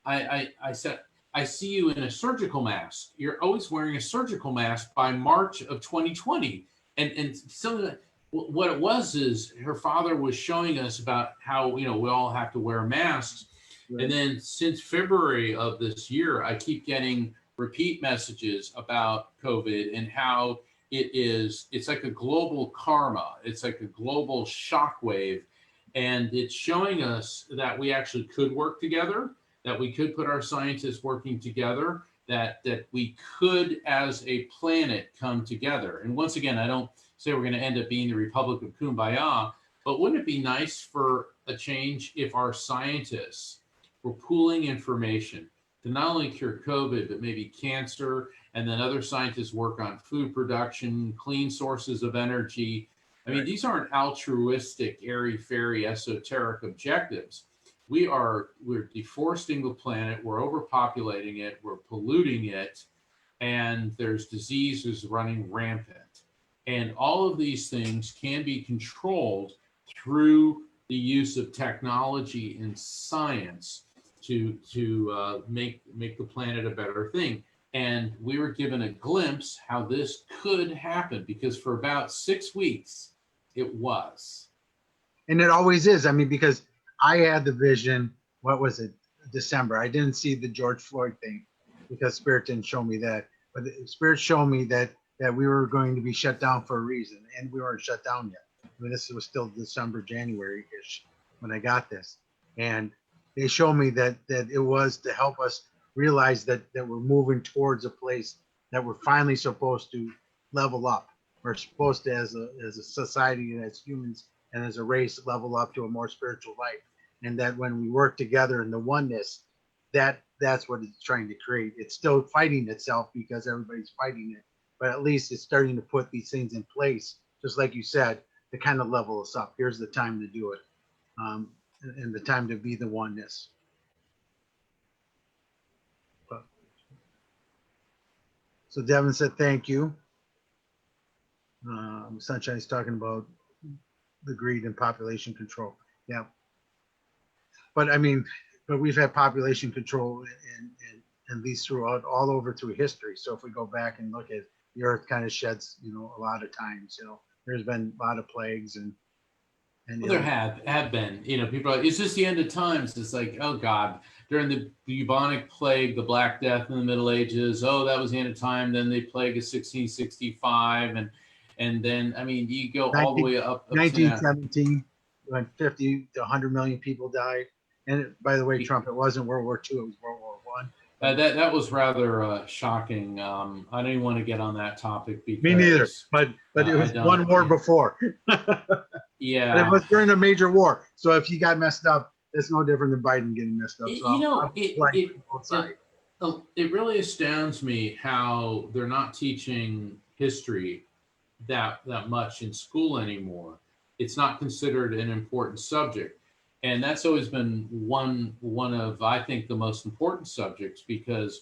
I said, I see you in a surgical mask. You're always wearing a surgical mask by March of 2020. And so what it was is her father was showing us about how, we all have to wear masks. And Right. then since February of this year, I keep getting repeat messages about COVID and how it's like a global karma. It's like a global shockwave. And it's showing us that we actually could work together, that we could put our scientists working together, that we could, as a planet, come together. And once again, I don't say we're going to end up being the Republic of Kumbaya, but wouldn't it be nice for a change if our scientists were pooling information to not only cure COVID, but maybe cancer, and then other scientists work on food production, clean sources of energy. I mean, Right. these aren't altruistic, airy-fairy, esoteric objectives. We're deforesting the planet, we're overpopulating it, we're polluting it, and there's diseases running rampant. And all of these things can be controlled through the use of technology and science to make the planet a better thing. And we were given a glimpse how this could happen, because for about 6 weeks it was. And it always is. I mean, because I had the vision, what was it, December? I didn't see the George Floyd thing because Spirit didn't show me that. But the Spirit showed me that we were going to be shut down for a reason, and we weren't shut down yet. I mean, this was still December, January-ish when I got this. And they showed me that it was to help us realize that we're moving towards a place that we're finally supposed to level up. We're supposed to, as a society and as humans and as a race, level up to a more spiritual life. And that when we work together in the oneness, that's what it's trying to create. It's still fighting itself because everybody's fighting it, but at least it's starting to put these things in place, just like you said, to kind of level us up. Here's the time to do it, and the time to be the oneness. But, so Devin said thank you. Sunshine's talking about the greed and population control. Yeah, but I mean, but we've had population control in these throughout all over through history. So if we go back and look at the Earth, kind of sheds, a lot of times. There's been a lot of plagues and Well, there have been, people are like, it's just the end of times. It's like, oh God, during the bubonic plague, the Black Death in the Middle Ages, oh, that was the end of time. Then the plague of 1665, and then I mean, you go all the 19, way up to now. 1917, when 50 to 100 million people died. And by the way, Trump, it wasn't World War II, it was World War One. That was rather shocking. I don't even want to get on that topic Me neither, because but it was I one war yeah. before. Yeah. And it was during a major war. So if he got messed up, it's no different than Biden getting messed up. So it really astounds me how they're not teaching history that much in school anymore. It's not considered an important subject, and that's always been one of, I think, the most important subjects, because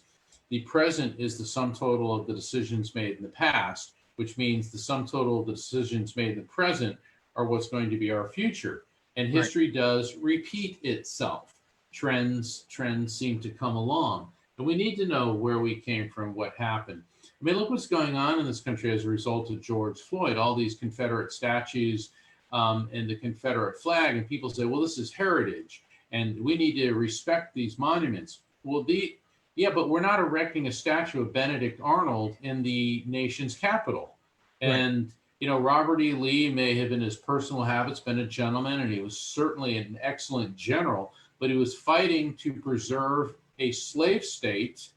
the present is the sum total of the decisions made in the past, which means the sum total of the decisions made in the present are what's going to be our future. And history does repeat itself. Trends seem to come along, and we need to know where we came from, what happened. I mean, look what's going on in this country as a result of George Floyd, all these Confederate statues and the Confederate flag, and people say, well, this is heritage, and we need to respect these monuments. Well, but we're not erecting a statue of Benedict Arnold in the nation's capital. And, Robert E. Lee may have, in his personal habits, been a gentleman, and he was certainly an excellent general, but he was fighting to preserve a slave state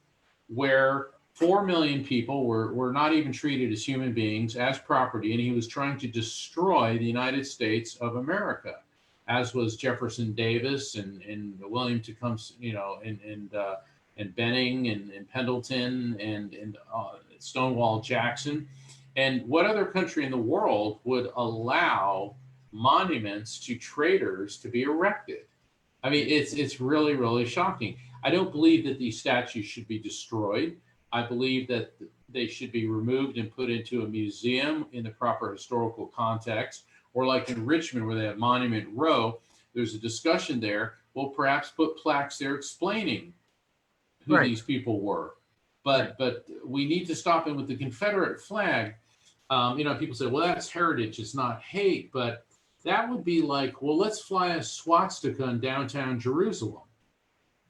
where 4 million people were not even treated as human beings, as property, and he was trying to destroy the United States of America, as was Jefferson Davis and William Tecumseh, and Benning and Pendleton and Stonewall Jackson. And what other country in the world would allow monuments to traitors to be erected? I mean, it's really, really shocking. I don't believe that these statues should be destroyed. I believe that they should be removed and put into a museum in the proper historical context, or like in Richmond, where they have Monument Row, there's a discussion there. Well, perhaps put plaques there explaining who these people were. But we need to stop it with the Confederate flag. People say, well, that's heritage, it's not hate, but that would be like, well, let's fly a swastika in downtown Jerusalem.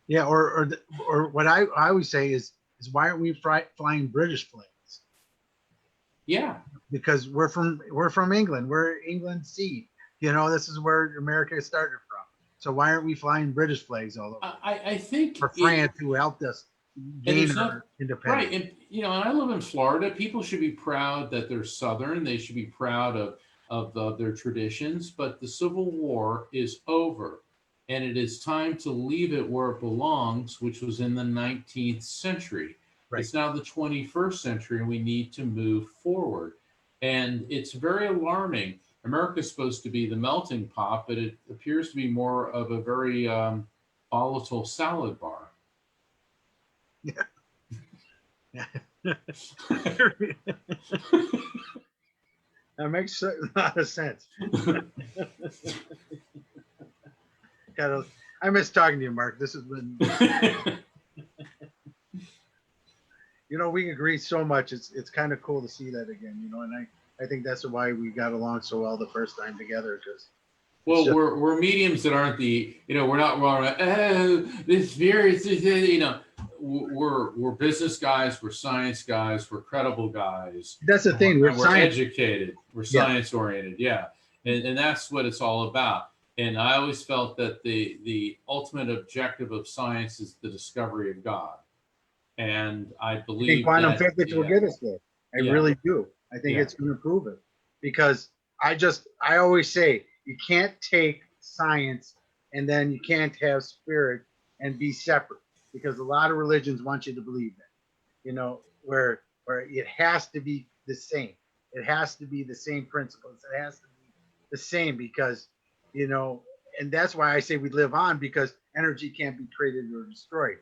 Yeah, or what I always say is why aren't we flying British flags? Yeah, because we're from England. We're England's seed. This is where America started from. So why aren't we flying British flags all over? I think for France, who helped us gain our independence. Right, and I live in Florida. People should be proud that they're Southern. They should be proud of their traditions. But the Civil War is over, and it is time to leave it where it belongs, which was in the 19th century. Right. It's now the 21st century, and we need to move forward. And it's very alarming. America is supposed to be the melting pot, but it appears to be more of a very volatile salad bar. Yeah. That makes a lot of sense. I miss talking to you, Mark. This has been, we agree so much. It's kind of cool to see that again, and I think that's why we got along so well the first time together. Because we're mediums that aren't we're not this very, we're business guys, we're science guys, we're credible guys. That's the thing. We're educated, we're science oriented. Yeah. And that's what it's all about. And I always felt that the ultimate objective of science is the discovery of God. And I believe quantum physics will get us there. I really do. I think it's going to prove it, because I always say you can't take science and then you can't have spirit and be separate, because a lot of religions want you to believe that, where it has to be the same. It has to be the same principles. It has to be the same, because, and that's why I say we live on, because energy can't be created or destroyed,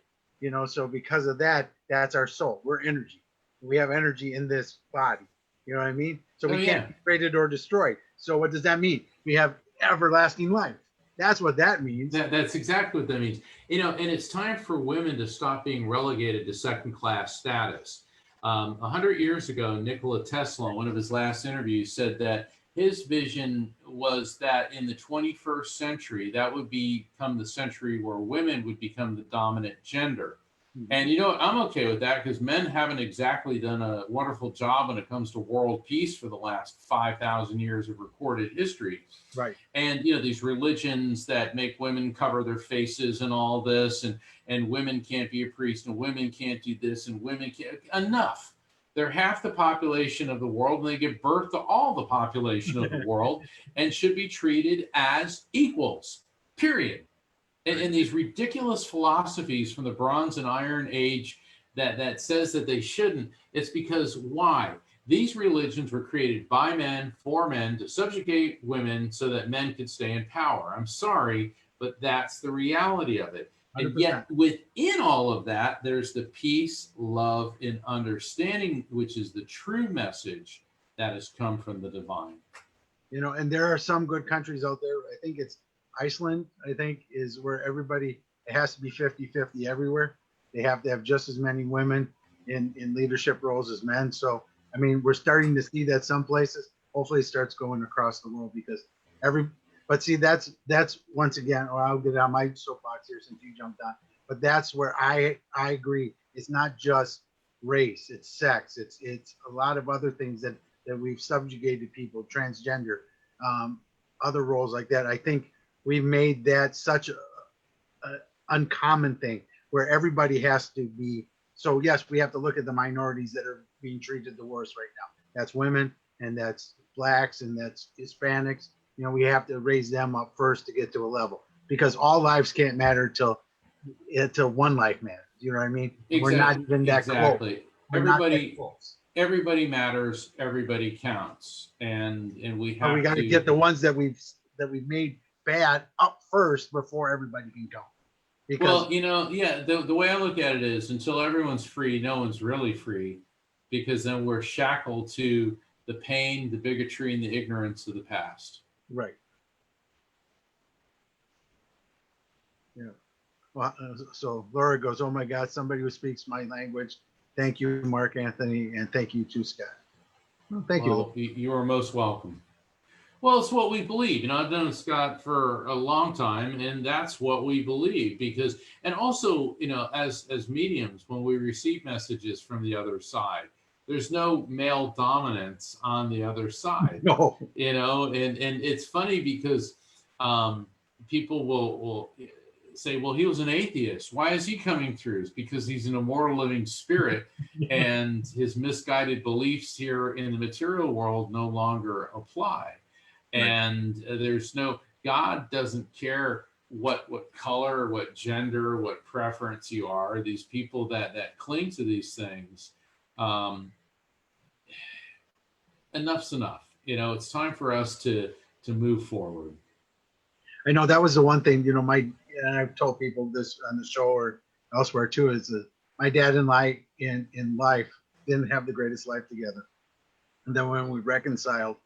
so because of that, that's our soul. We're energy. We have energy in this body. You know what I mean? So Oh, we can't yeah. be created or destroyed. So what does that mean? We have everlasting life. That's what that means. That's exactly what that means. And it's time for women to stop being relegated to second class status. 100 years ago, Nikola Tesla, in one of his last interviews, said that his vision was that in the 21st century, that would become the century where women would become the dominant gender. And I'm okay with that because men haven't exactly done a wonderful job when it comes to world peace for the last 5,000 years of recorded history. Right. And these religions that make women cover their faces and all this, and women can't be a priest, and women can't do this, and women can't. Enough. They're half the population of the world, and they give birth to all the population of the world, and should be treated as equals. Period. And these ridiculous philosophies from the Bronze and Iron Age that says that they shouldn't. It's because why? These religions were created by men, for men, to subjugate women so that men could stay in power. I'm sorry, but that's the reality of it. And 100%. yet, within all of that, there's the peace, love, and understanding, which is the true message that has come from the divine. And there are some good countries out there. I think it's Iceland, I think, is where everybody, it has to be 50-50 everywhere. They have to have just as many women in leadership roles as men. So, I mean, we're starting to see that some places. Hopefully it starts going across the world because but see, that's once again, or I'll get on my soapbox here since you jumped on, but that's where I agree. It's not just race, it's sex, it's a lot of other things that we've subjugated people, transgender, other roles like that. I think we've made that such a uncommon thing where everybody has to be. So yes, we have to look at the minorities that are being treated the worst right now. That's women, and that's blacks, and that's Hispanics. We have to raise them up first to get to a level, because all lives can't matter till one life matters. You know what I mean? Exactly. We're not even that close. Everybody matters. Everybody counts, and we have we got to get the ones that we've made bad up first before everybody can count. Because, the way I look at it is, until everyone's free, no one's really free, because then we're shackled to the pain, the bigotry, and the ignorance of the past. Right. Yeah. Well, so Laura goes, "Oh my God, somebody who speaks my language." Thank you, Mark Anthony, and thank you too, Scott. Well, thank you. You are most welcome. Well, it's what we believe. I've known Scott for a long time, and that's what we believe. Because, and also, as mediums, when we receive messages from the other side, there's no male dominance on the other side. No. And it's funny because people will say, well, he was an atheist. Why is he coming through? It's because he's an immortal living spirit, and his misguided beliefs here in the material world no longer apply. And God doesn't care what color, what gender, what preference you are. These people that cling to these things, enough's enough. It's time for us to move forward. I know that was the one thing, and I've told people this on the show or elsewhere too, is that my dad and I in life didn't have the greatest life together. And then when we reconciled,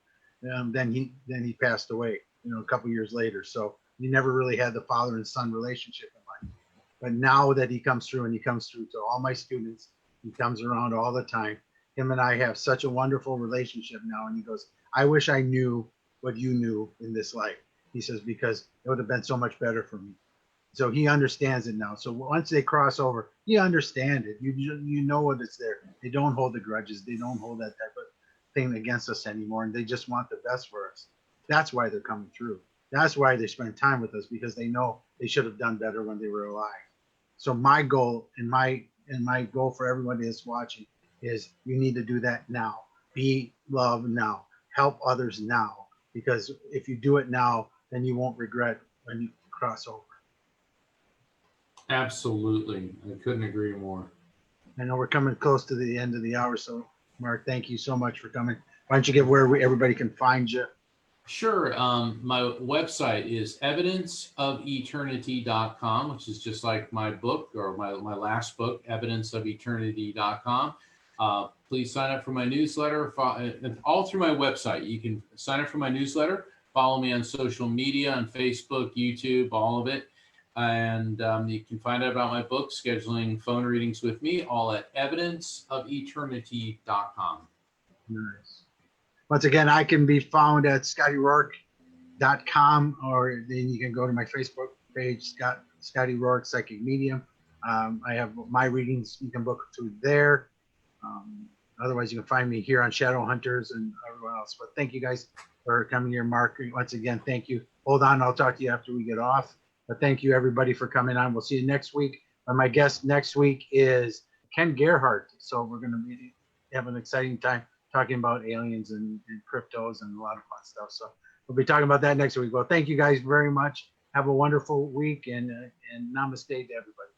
then he passed away, a couple years later. So we never really had the father and son relationship in life. But now that he comes through, and he comes through to all my students, he comes around all the time. Him and I have such a wonderful relationship now. And he goes, "I wish I knew what you knew in this life." He says, "because it would have been so much better for me." So he understands it now. So once they cross over, he understands it. You know what it's there. They don't hold the grudges. They don't hold that type of thing against us anymore, and they just want the best for us. That's why they're coming through. That's why they spend time with us, because they know they should have done better when they were alive. So my goal and my goal for everybody that's watching is, you need to do that now. Be love now. Help others now, because if you do it now, then you won't regret when you cross over. Absolutely. I couldn't agree more. I know we're coming close to the end of the hour, so Mark, thank you so much for coming. Why don't you give where everybody can find you? Sure. My website is evidenceofeternity.com, which is just like my book, or my last book, evidenceofeternity.com. Please sign up for my newsletter, all through my website. You can sign up for my newsletter, follow me on social media, on Facebook, YouTube, all of it. And you can find out about my book, Scheduling Phone Readings with Me, all at evidenceofeternity.com. Nice. Once again, I can be found at scottyrorek.com, or then you can go to my Facebook page, Scotty Rorek Psychic Medium. I have my readings you can book through there. Otherwise, you can find me here on Shadow Hunters and everyone else. But thank you guys for coming here, Mark. Once again, thank you. Hold on, I'll talk to you after we get off. But thank you, everybody, for coming on. We'll see you next week. And my guest next week is Ken Gerhardt. So we're going to have an exciting time talking about aliens and cryptos and a lot of fun stuff. So we'll be talking about that next week. Well, thank you guys very much. Have a wonderful week, and namaste to everybody.